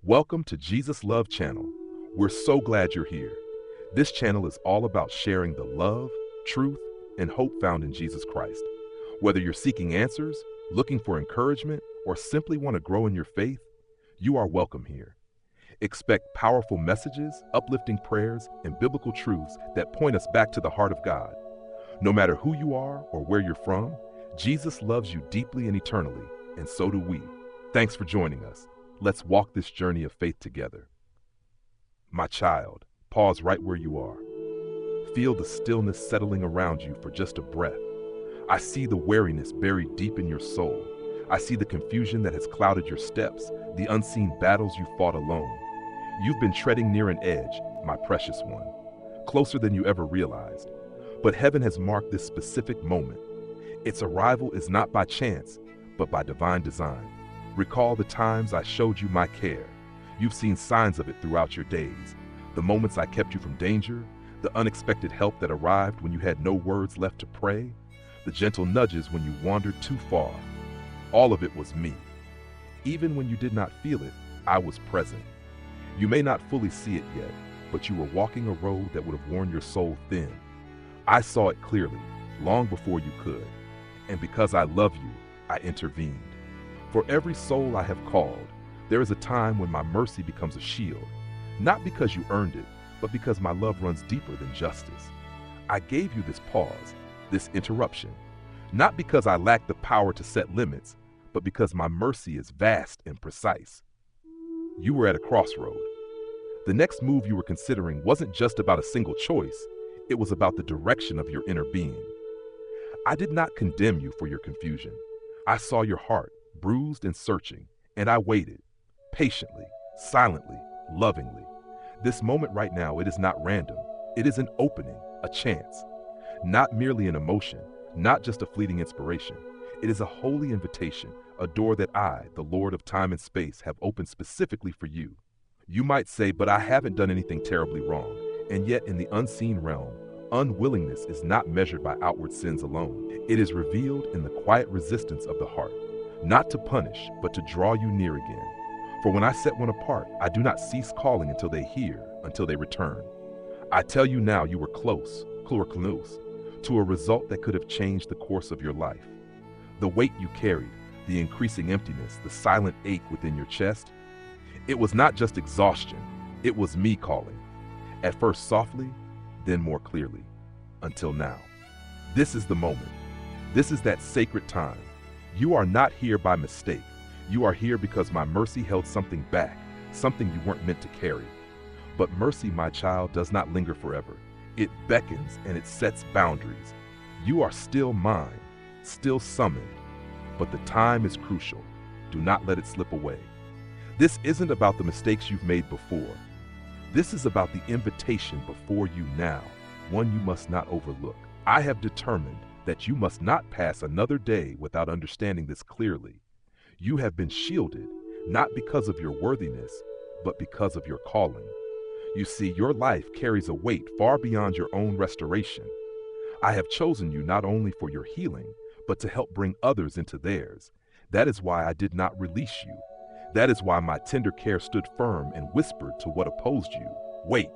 Welcome to Jesus Love Channel. We're so glad you're here. This channel is all about sharing the love, truth, and hope found in Jesus Christ. Whether you're seeking answers, looking for encouragement, or simply want to grow in your faith, you are welcome here. Expect powerful messages, uplifting prayers, and biblical truths that point us back to the heart of God. No matter who you are or where you're from, Jesus loves you deeply and eternally, and so do we. Thanks for joining us. Let's walk this journey of faith together. My child, pause right where you are. Feel the stillness settling around you for just a breath. I see the weariness buried deep in your soul. I see the confusion that has clouded your steps, the unseen battles you fought alone. You've been treading near an edge, my precious one, closer than you ever realized. But heaven has marked this specific moment. Its arrival is not by chance, but by divine design. Recall the times I showed you my care. You've seen signs of it throughout your days. The moments I kept you from danger, the unexpected help that arrived when you had no words left to pray, the gentle nudges when you wandered too far. All of it was me. Even when you did not feel it, I was present. You may not fully see it yet, but you were walking a road that would have worn your soul thin. I saw it clearly, long before you could. And because I love you, I intervened. For every soul I have called, there is a time when my mercy becomes a shield, not because you earned it, but because my love runs deeper than justice. I gave you this pause, this interruption, not because I lack the power to set limits, but because my mercy is vast and precise. You were at a crossroad. The next move you were considering wasn't just about a single choice, it was about the direction of your inner being. I did not condemn you for your confusion. I saw your heart, bruised and searching, and I waited, patiently, silently, lovingly. This moment right now, it is not random. It is an opening, a chance. Not merely an emotion, not just a fleeting inspiration. It is a holy invitation, a door that I, the Lord of time and space, have opened specifically for you. You might say, but I haven't done anything terribly wrong. And yet in the unseen realm, unwillingness is not measured by outward sins alone. It is revealed in the quiet resistance of the heart. Not to punish, but to draw you near again. For when I set one apart, I do not cease calling until they hear, until they return. I tell you now, you were close, to a result that could have changed the course of your life. The weight you carried, the increasing emptiness, the silent ache within your chest, it was not just exhaustion, it was me calling. At first softly, then more clearly, until now. This is the moment. This is that sacred time. You are not here by mistake. You are here because my mercy held something back, something you weren't meant to carry. But mercy, my child, does not linger forever. It beckons and it sets boundaries. You are still mine, still summoned, but the time is crucial. Do not let it slip away. This isn't about the mistakes you've made before. This is about the invitation before you now, one you must not overlook. I have determined that you must not pass another day without understanding this clearly. You have been shielded, not because of your worthiness, but because of your calling. You see, your life carries a weight far beyond your own restoration. I have chosen you not only for your healing, but to help bring others into theirs. That is why I did not release you. That is why my tender care stood firm and whispered to what opposed you, wait.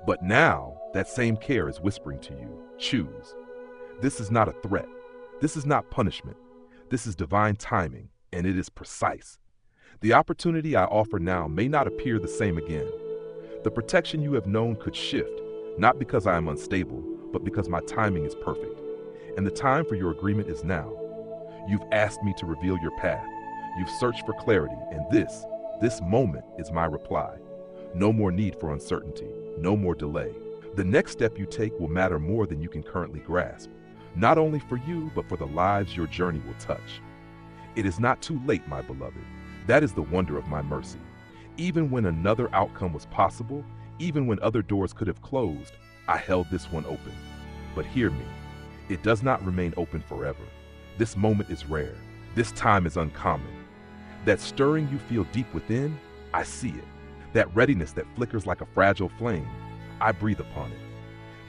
But now, that same care is whispering to you, choose. This is not a threat. This is not punishment. This is divine timing, and it is precise. The opportunity I offer now may not appear the same again. The protection you have known could shift, not because I am unstable, but because my timing is perfect. And the time for your agreement is now. You've asked me to reveal your path. You've searched for clarity, and this moment is my reply. No more need for uncertainty, no more delay. The next step you take will matter more than you can currently grasp, not only for you, but for the lives your journey will touch. It is not too late, my beloved. That is the wonder of my mercy. Even when another outcome was possible, even when other doors could have closed, I held this one open. But hear me, it does not remain open forever. This moment is rare. This time is uncommon. That stirring you feel deep within, I see it. That readiness that flickers like a fragile flame, I breathe upon it.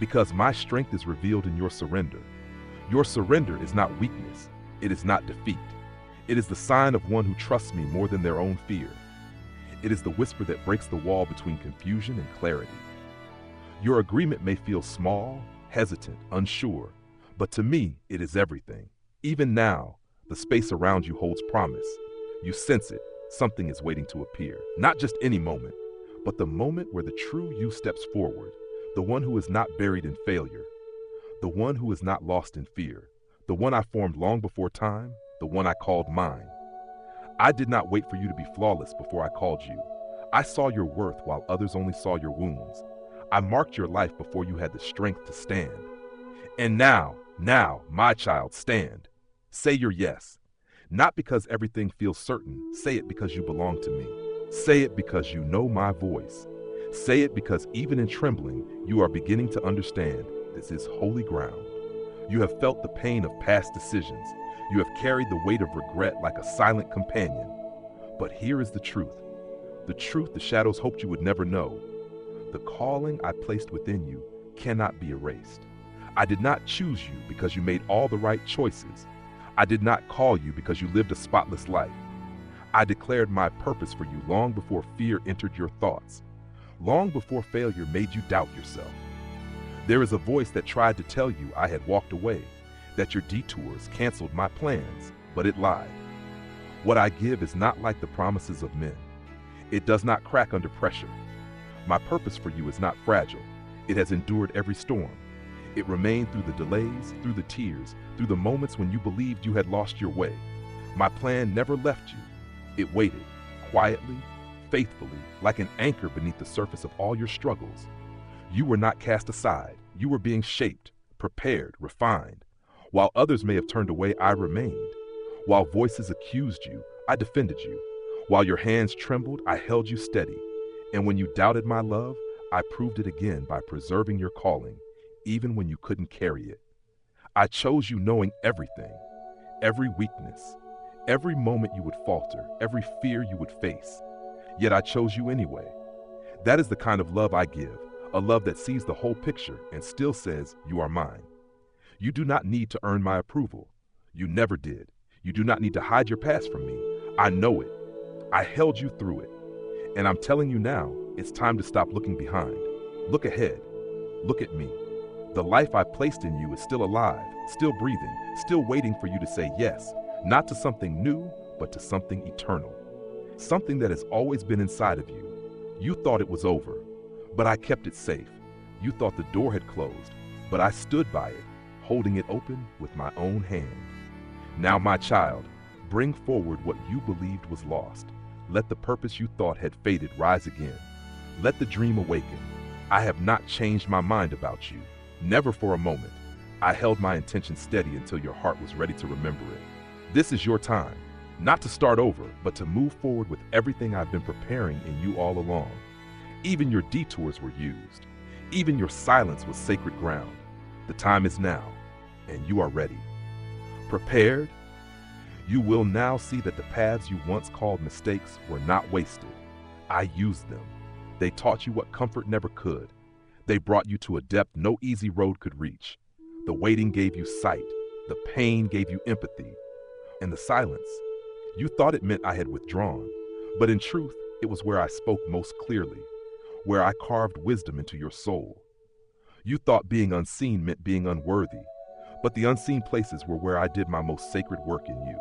Because my strength is revealed in your surrender. Your surrender is not weakness. It is not defeat. It is the sign of one who trusts me more than their own fear. It is the whisper that breaks the wall between confusion and clarity. Your agreement may feel small, hesitant, unsure, but to me, it is everything. Even now, the space around you holds promise. You sense it. Something is waiting to appear. Not just any moment, but the moment where the true you steps forward, the one who is not buried in failure, the one who is not lost in fear, the one I formed long before time, the one I called mine. I did not wait for you to be flawless before I called you. I saw your worth while others only saw your wounds. I marked your life before you had the strength to stand. And now, my child, stand. Say your yes. Not because everything feels certain. Say it because you belong to me. Say it because you know my voice. Say it because even in trembling, you are beginning to understand this is holy ground. You have felt the pain of past decisions. You have carried the weight of regret like a silent companion. But here is the truth the shadows hoped you would never know. The calling I placed within you cannot be erased. I did not choose you because you made all the right choices. I did not call you because you lived a spotless life. I declared my purpose for you long before fear entered your thoughts, long before failure made you doubt yourself. There is a voice that tried to tell you I had walked away, that your detours canceled my plans, but it lied. What I give is not like the promises of men. It does not crack under pressure. My purpose for you is not fragile. It has endured every storm. It remained through the delays, through the tears, through the moments when you believed you had lost your way. My plan never left you. It waited, quietly, faithfully, like an anchor beneath the surface of all your struggles. You were not cast aside. You were being shaped, prepared, refined. While others may have turned away, I remained. While voices accused you, I defended you. While your hands trembled, I held you steady. And when you doubted my love, I proved it again by preserving your calling, even when you couldn't carry it. I chose you knowing everything, every weakness, every moment you would falter, every fear you would face. Yet I chose you anyway. That is the kind of love I give, a love that sees the whole picture and still says, you are mine. You do not need to earn my approval. You never did. You do not need to hide your past from me. I know it. I held you through it. And I'm telling you now, it's time to stop looking behind. Look ahead. Look at me. The life I placed in you is still alive, still breathing, still waiting for you to say yes, not to something new, but to something eternal. Something that has always been inside of you. You thought it was over, but I kept it safe. You thought the door had closed, but I stood by it, holding it open with my own hand. Now, my child, bring forward what you believed was lost. Let the purpose you thought had faded rise again. Let the dream awaken. I have not changed my mind about you. Never for a moment. I held my intention steady until your heart was ready to remember it. This is your time, not to start over, but to move forward with everything I've been preparing in you all along. Even your detours were used. Even your silence was sacred ground. The time is now, and you are ready. Prepared? You will now see that the paths you once called mistakes were not wasted. I used them. They taught you what comfort never could. They brought you to a depth no easy road could reach. The waiting gave you sight. The pain gave you empathy. And the silence, you thought it meant I had withdrawn. But in truth, it was where I spoke most clearly, where I carved wisdom into your soul. You thought being unseen meant being unworthy. But the unseen places were where I did my most sacred work in you.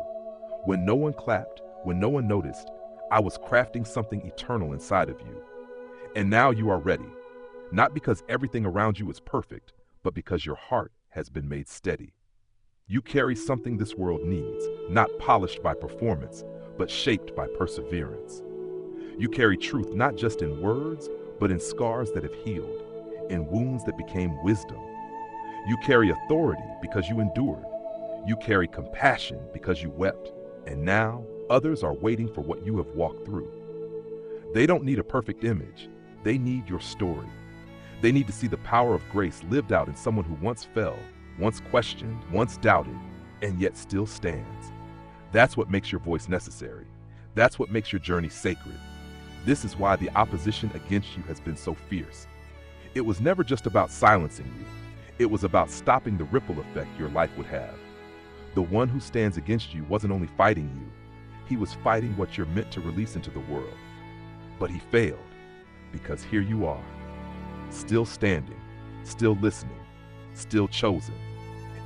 When no one clapped, when no one noticed, I was crafting something eternal inside of you. And now you are ready. Not because everything around you is perfect, but because your heart has been made steady. You carry something this world needs, not polished by performance, but shaped by perseverance. You carry truth not just in words, but in scars that have healed, in wounds that became wisdom. You carry authority because you endured. You carry compassion because you wept. And now, others are waiting for what you have walked through. They don't need a perfect image. They need your story. They need to see the power of grace lived out in someone who once fell, once questioned, once doubted, and yet still stands. That's what makes your voice necessary. That's what makes your journey sacred. This is why the opposition against you has been so fierce. It was never just about silencing you. It was about stopping the ripple effect your life would have. The one who stands against you wasn't only fighting you, he was fighting what you're meant to release into the world. But he failed, because here you are, still standing, still listening, still chosen.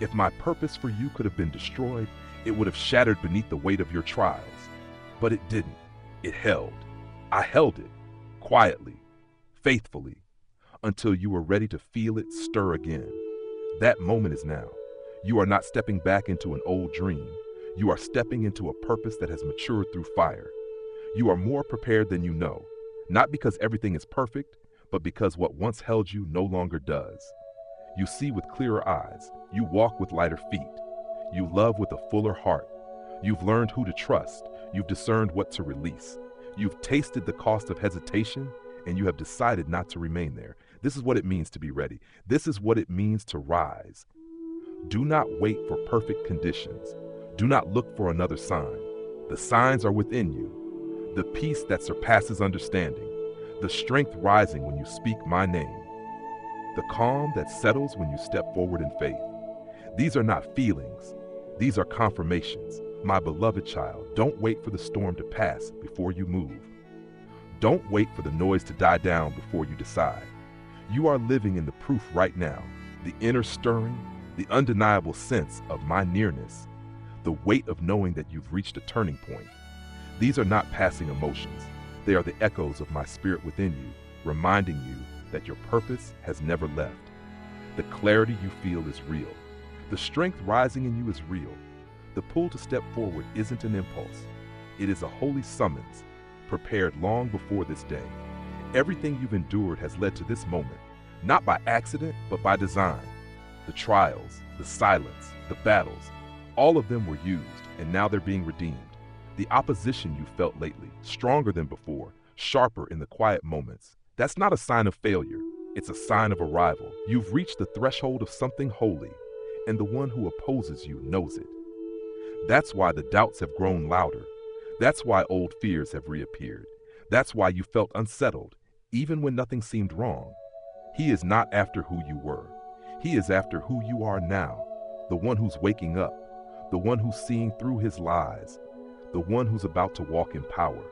If my purpose for you could have been destroyed, it would have shattered beneath the weight of your trials. But it didn't. It held. I held it, quietly, faithfully, until you were ready to feel it stir again. That moment is now. You are not stepping back into an old dream. You are stepping into a purpose that has matured through fire. You are more prepared than you know, not because everything is perfect, but because what once held you no longer does. You see with clearer eyes. You walk with lighter feet. You love with a fuller heart. You've learned who to trust. You've discerned what to release. You've tasted the cost of hesitation, and you have decided not to remain there. This is what it means to be ready. This is what it means to rise. Do not wait for perfect conditions. Do not look for another sign. The signs are within you. The peace that surpasses understanding. The strength rising when you speak my name. The calm that settles when you step forward in faith. These are not feelings. These are confirmations. My beloved child, don't wait for the storm to pass before you move. Don't wait for the noise to die down before you decide. You are living in the proof right now, the inner stirring, the undeniable sense of my nearness, the weight of knowing that you've reached a turning point. These are not passing emotions. They are the echoes of my spirit within you, reminding you that your purpose has never left. The clarity you feel is real. The strength rising in you is real. The pull to step forward isn't an impulse. It is a holy summons, prepared long before this day. Everything you've endured has led to this moment, not by accident, but by design. The trials, the silence, the battles, all of them were used, and now they're being redeemed. The opposition you felt lately, stronger than before, sharper in the quiet moments. That's not a sign of failure. It's a sign of arrival. You've reached the threshold of something holy, and the one who opposes you knows it. That's why the doubts have grown louder. That's why old fears have reappeared. That's why you felt unsettled, even when nothing seemed wrong. He is not after who you were. He is after who you are now, the one who's waking up, the one who's seeing through his lies, the one who's about to walk in power.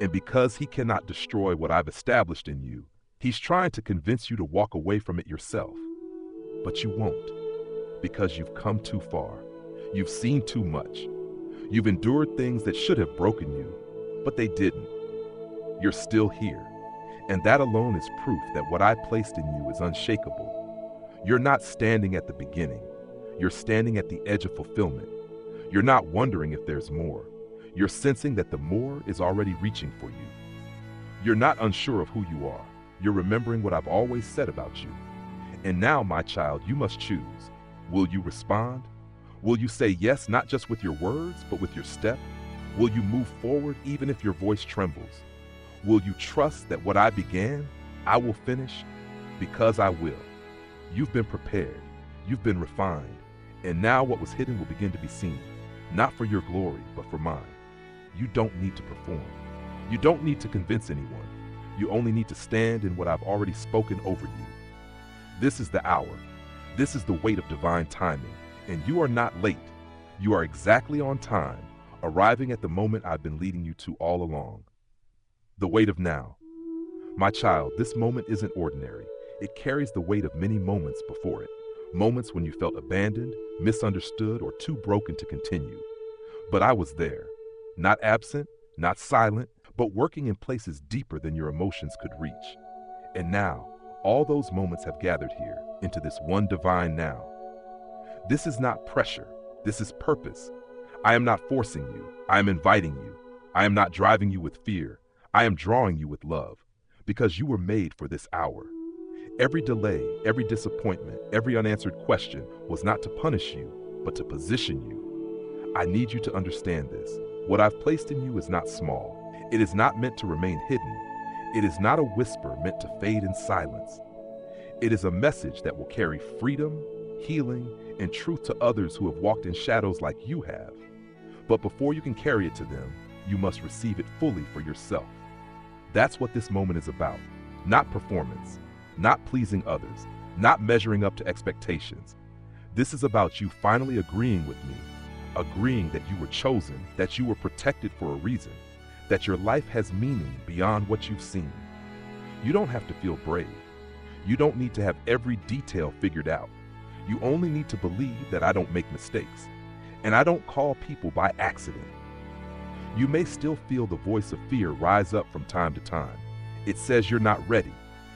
And because he cannot destroy what I've established in you, he's trying to convince you to walk away from it yourself. But you won't, because you've come too far. You've seen too much. You've endured things that should have broken you, but they didn't. You're still here, and that alone is proof that what I placed in you is unshakable. You're not standing at the beginning. You're standing at the edge of fulfillment. You're not wondering if there's more. You're sensing that the more is already reaching for you. You're not unsure of who you are. You're remembering what I've always said about you. And now, my child, you must choose. Will you respond? Will you say yes, not just with your words, but with your step? Will you move forward even if your voice trembles? Will you trust that what I began, I will finish? Because I will. You've been prepared. You've been refined. And now what was hidden will begin to be seen, not for your glory, but for mine. You don't need to perform. You don't need to convince anyone. You only need to stand in what I've already spoken over you. This is the hour. This is the weight of divine timing. And you are not late. You are exactly on time, arriving at the moment I've been leading you to all along. The weight of now. My child, this moment isn't ordinary. It carries the weight of many moments before it. Moments when you felt abandoned, misunderstood, or too broken to continue. But I was there. Not absent, not silent, but working in places deeper than your emotions could reach. And now, all those moments have gathered here into this one divine now. This is not pressure. This is purpose. I am not forcing you. I am inviting you. I am not driving you with fear. I am drawing you with love, because you were made for this hour. Every delay, every disappointment, every unanswered question was not to punish you, but to position you. I need you to understand this. What I've placed in you is not small. It is not meant to remain hidden. It is not a whisper meant to fade in silence. It is a message that will carry freedom, healing, and truth to others who have walked in shadows like you have. But before you can carry it to them, you must receive it fully for yourself. That's what this moment is about. Not performance, not pleasing others, not measuring up to expectations. This is about you finally agreeing with me, agreeing that you were chosen, that you were protected for a reason, that your life has meaning beyond what you've seen. You don't have to feel brave. You don't need to have every detail figured out. You only need to believe that I don't make mistakes, and I don't call people by accident. You may still feel the voice of fear rise up from time to time. It says you're not ready,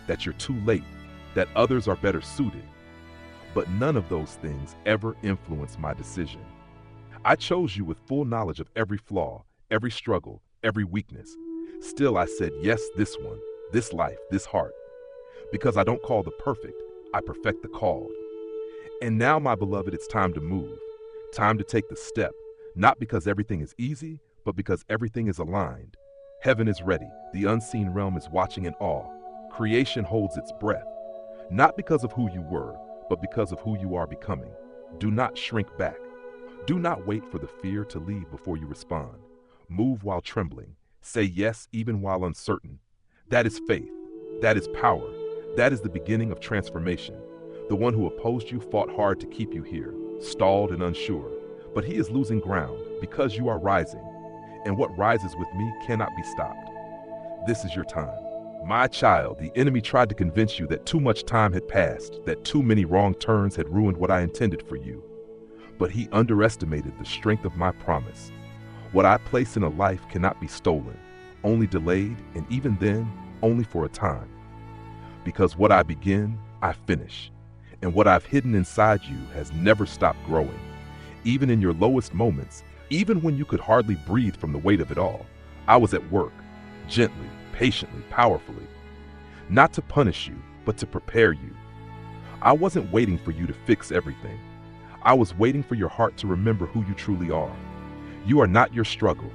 that you're too late, that others are better suited. But none of those things ever influence my decision. I chose you with full knowledge of every flaw, every struggle, every weakness. Still, I said, yes, this one, this life, this heart. Because I don't call the perfect, I perfect the called. And now, my beloved, it's time to move, time to take the step, not because everything is easy, but because everything is aligned. Heaven is ready, the unseen realm is watching in awe. Creation holds its breath, not because of who you were, but because of who you are becoming. Do not shrink back. Do not wait for the fear to leave before you respond. Move while trembling. Say yes even while uncertain. That is faith. That is power. That is the beginning of transformation. The one who opposed you fought hard to keep you here, stalled and unsure. But he is losing ground because you are rising. And what rises with me cannot be stopped. This is your time. My child, the enemy tried to convince you that too much time had passed, that too many wrong turns had ruined what I intended for you. But he underestimated the strength of my promise. What I place in a life cannot be stolen, only delayed, and even then, only for a time. Because what I begin, I finish. And what I've hidden inside you has never stopped growing. Even in your lowest moments, even when you could hardly breathe from the weight of it all, I was at work, gently, patiently, powerfully. Not to punish you, but to prepare you. I wasn't waiting for you to fix everything. I was waiting for your heart to remember who you truly are. You are not your struggle.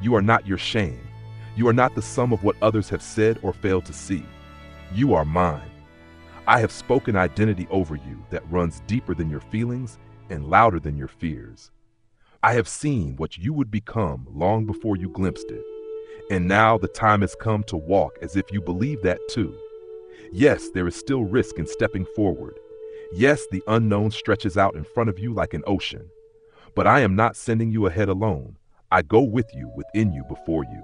You are not your shame. You are not the sum of what others have said or failed to see. You are mine. I have spoken identity over you that runs deeper than your feelings and louder than your fears. I have seen what you would become long before you glimpsed it. And now the time has come to walk as if you believe that too. Yes, there is still risk in stepping forward. Yes, the unknown stretches out in front of you like an ocean. But I am not sending you ahead alone. I go with you, within you, before you.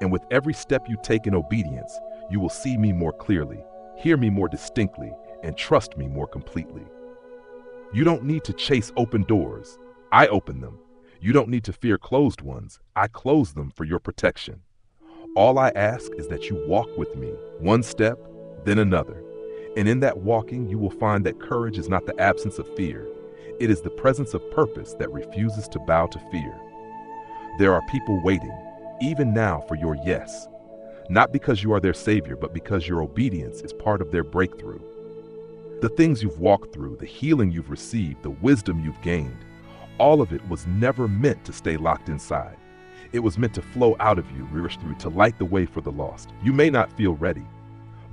And with every step you take in obedience, you will see me more clearly, hear me more distinctly, and trust me more completely. You don't need to chase open doors. I open them. You don't need to fear closed ones. I close them for your protection. All I ask is that you walk with me, one step, then another. And in that walking, you will find that courage is not the absence of fear. It is the presence of purpose that refuses to bow to fear. There are people waiting, even now, for your yes. Not because you are their savior, but because your obedience is part of their breakthrough. The things you've walked through, the healing you've received, the wisdom you've gained, all of it was never meant to stay locked inside. It was meant to flow out of you, reach through, to light the way for the lost. You may not feel ready,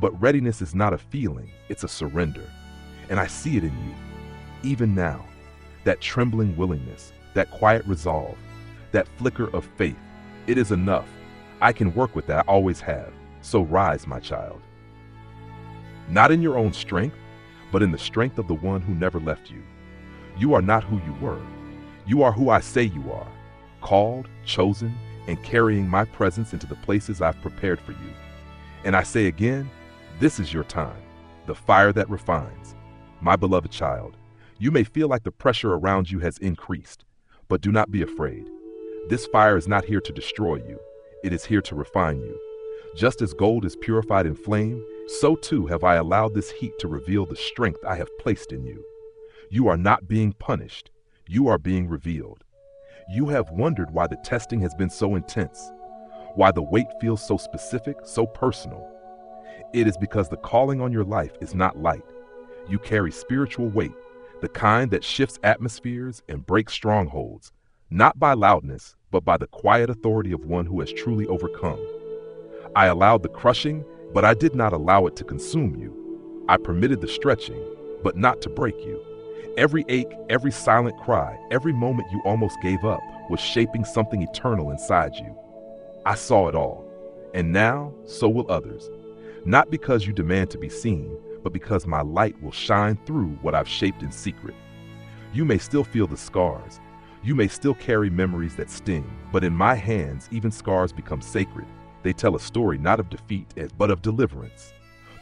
but readiness is not a feeling, it's a surrender. And I see it in you, even now. That trembling willingness, that quiet resolve, that flicker of faith. It is enough. I can work with that, I always have. So rise, my child. Not in your own strength, but in the strength of the one who never left you. You are not who you were. You are who I say you are. Called, chosen, and carrying my presence into the places I've prepared for you. And I say again, this is your time, the fire that refines. My beloved child, you may feel like the pressure around you has increased, but do not be afraid. This fire is not here to destroy you. It is here to refine you. Just as gold is purified in flame, so too have I allowed this heat to reveal the strength I have placed in you. You are not being punished. You are being revealed. You have wondered why the testing has been so intense, why the weight feels so specific, so personal. It is because the calling on your life is not light. You carry spiritual weight, the kind that shifts atmospheres and breaks strongholds, not by loudness, but by the quiet authority of one who has truly overcome. I allowed the crushing, but I did not allow it to consume you. I permitted the stretching, but not to break you. Every ache, every silent cry, every moment you almost gave up was shaping something eternal inside you. I saw it all, and now so will others. Not because you demand to be seen, but because my light will shine through what I've shaped in secret. You may still feel the scars. You may still carry memories that sting, but in my hands, even scars become sacred. They tell a story not of defeat, but of deliverance.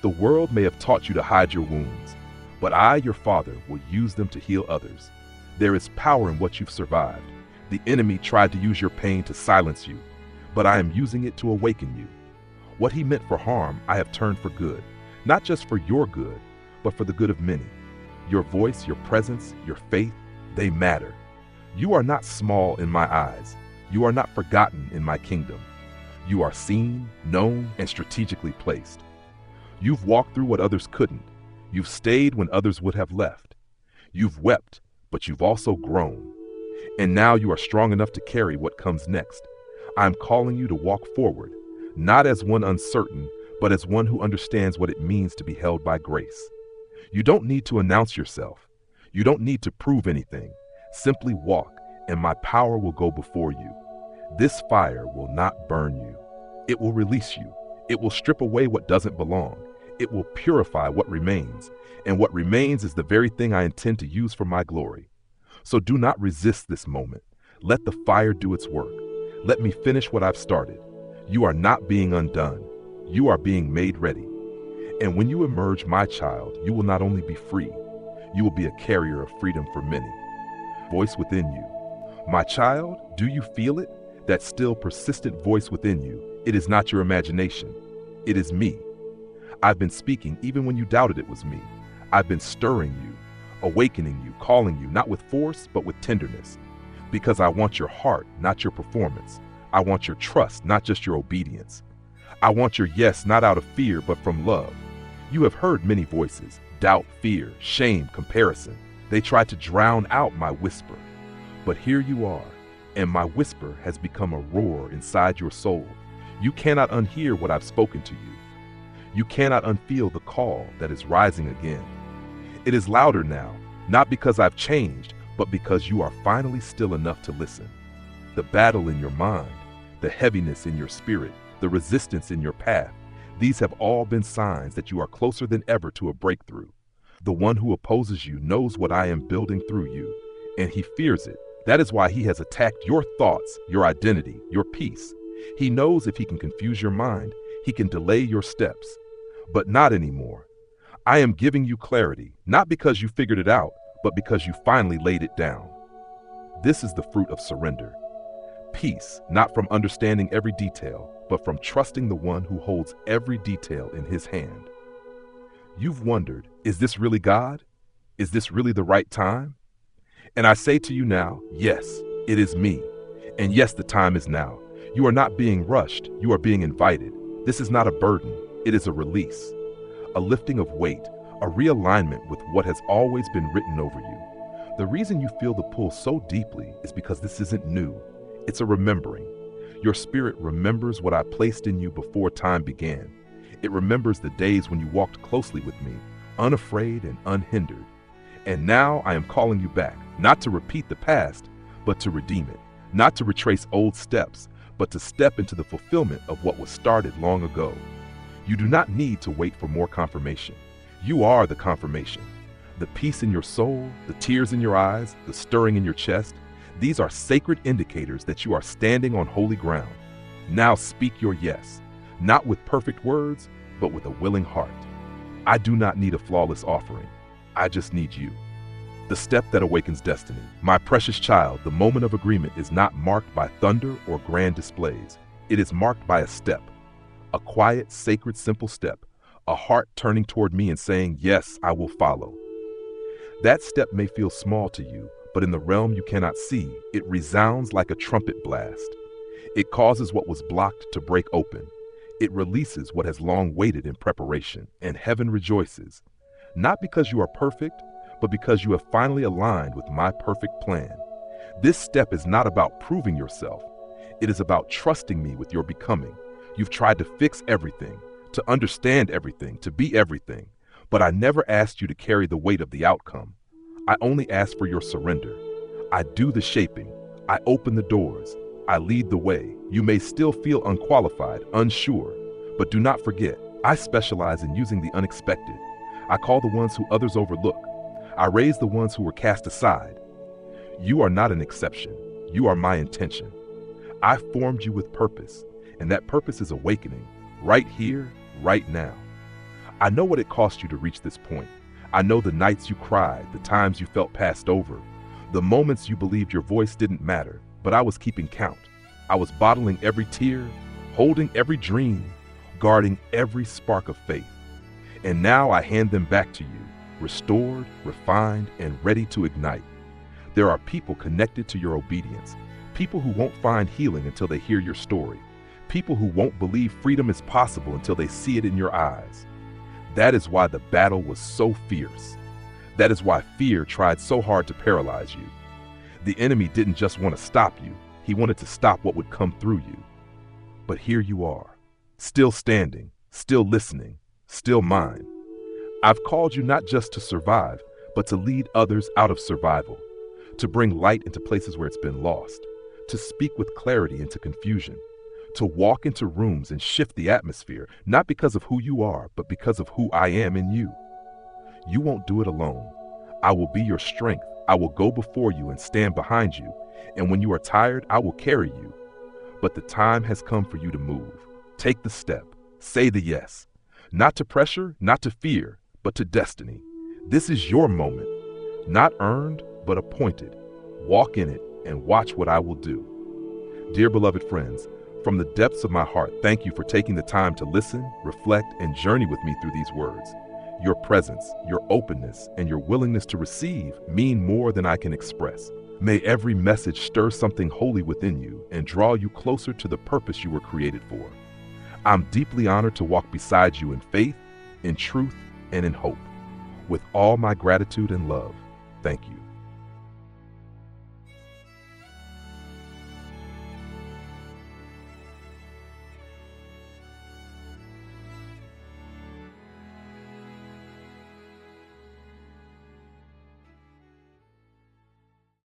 The world may have taught you to hide your wounds, but I, your Father, will use them to heal others. There is power in what you've survived. The enemy tried to use your pain to silence you, but I am using it to awaken you. What he meant for harm, I have turned for good, not just for your good, but for the good of many. Your voice, your presence, your faith, they matter. You are not small in my eyes. You are not forgotten in my kingdom. You are seen, known, and strategically placed. You've walked through what others couldn't. You've stayed when others would have left. You've wept, but you've also grown. And now you are strong enough to carry what comes next. I'm calling you to walk forward, not as one uncertain, but as one who understands what it means to be held by grace. You don't need to announce yourself. You don't need to prove anything. Simply walk, and my power will go before you. This fire will not burn you. It will release you. It will strip away what doesn't belong. It will purify what remains, and what remains is the very thing I intend to use for my glory. So do not resist this moment. Let the fire do its work. Let me finish what I've started. You are not being undone. You are being made ready. And when you emerge, my child, you will not only be free, you will be a carrier of freedom for many. Voice within you. My child, do you feel it? That still persistent voice within you. It is not your imagination. It is me. I've been speaking even when you doubted it was me. I've been stirring you, awakening you, calling you, not with force, but with tenderness. Because I want your heart, not your performance. I want your trust, not just your obedience. I want your yes, not out of fear, but from love. You have heard many voices, doubt, fear, shame, comparison. They try to drown out my whisper. But here you are, and my whisper has become a roar inside your soul. You cannot unhear what I've spoken to you. You cannot unfeel the call that is rising again. It is louder now, not because I've changed, but because you are finally still enough to listen. The battle in your mind, the heaviness in your spirit, the resistance in your path, these have all been signs that you are closer than ever to a breakthrough. The one who opposes you knows what I am building through you, and he fears it. That is why he has attacked your thoughts, your identity, your peace. He knows if he can confuse your mind, he can delay your steps. But not anymore. I am giving you clarity, not because you figured it out, but because you finally laid it down. This is the fruit of surrender. Peace, not from understanding every detail, but from trusting the one who holds every detail in his hand. You've wondered, is this really God? Is this really the right time? And I say to you now, yes, it is me. And yes, the time is now. You are not being rushed. You are being invited. This is not a burden. It is a release, a lifting of weight, a realignment with what has always been written over you. The reason you feel the pull so deeply is because this isn't new. It's a remembering. Your spirit remembers what I placed in you before time began. It remembers the days when you walked closely with me, unafraid and unhindered. And now I am calling you back, not to repeat the past, but to redeem it, not to retrace old steps, but to step into the fulfillment of what was started long ago. You do not need to wait for more confirmation. You are the confirmation. The peace in your soul, the tears in your eyes, the stirring in your chest, these are sacred indicators that you are standing on holy ground. Now speak your yes, not with perfect words, but with a willing heart. I do not need a flawless offering. I just need you. The step that awakens destiny. My precious child, the moment of agreement is not marked by thunder or grand displays. It is marked by a step, a quiet, sacred, simple step, a heart turning toward me and saying, yes, I will follow. That step may feel small to you, but in the realm you cannot see, it resounds like a trumpet blast. It causes what was blocked to break open. It releases what has long waited in preparation, and heaven rejoices, not because you are perfect, but because you have finally aligned with my perfect plan. This step is not about proving yourself. It is about trusting me with your becoming. You've tried to fix everything, to understand everything, to be everything, but I never asked you to carry the weight of the outcome. I only asked for your surrender. I do the shaping. I open the doors. I lead the way. You may still feel unqualified, unsure, but do not forget, I specialize in using the unexpected. I call the ones who others overlook. I raise the ones who were cast aside. You are not an exception. You are my intention. I formed you with purpose, and that purpose is awakening right here, right now. I know what it cost you to reach this point. I know the nights you cried, the times you felt passed over, the moments you believed your voice didn't matter, but I was keeping count. I was bottling every tear, holding every dream, guarding every spark of faith. And now I hand them back to you, restored, refined, and ready to ignite. There are people connected to your obedience, people who won't find healing until they hear your story, people who won't believe freedom is possible until they see it in your eyes. That is why the battle was so fierce. That is why fear tried so hard to paralyze you. The enemy didn't just want to stop you, he wanted to stop what would come through you. But here you are, still standing, still listening, still mine. I've called you not just to survive, but to lead others out of survival, to bring light into places where it's been lost, to speak with clarity into confusion, to walk into rooms and shift the atmosphere, not because of who you are, but because of who I am in you. You won't do it alone. I will be your strength. I will go before you and stand behind you. And when you are tired, I will carry you. But the time has come for you to move. Take the step. Say the yes. Not to pressure, not to fear, but to destiny. This is your moment. Not earned, but appointed. Walk in it and watch what I will do. Dear beloved friends, from the depths of my heart, thank you for taking the time to listen, reflect, and journey with me through these words. Your presence, your openness, and your willingness to receive mean more than I can express. May every message stir something holy within you and draw you closer to the purpose you were created for. I'm deeply honored to walk beside you in faith, in truth, and in hope. With all my gratitude and love, thank you.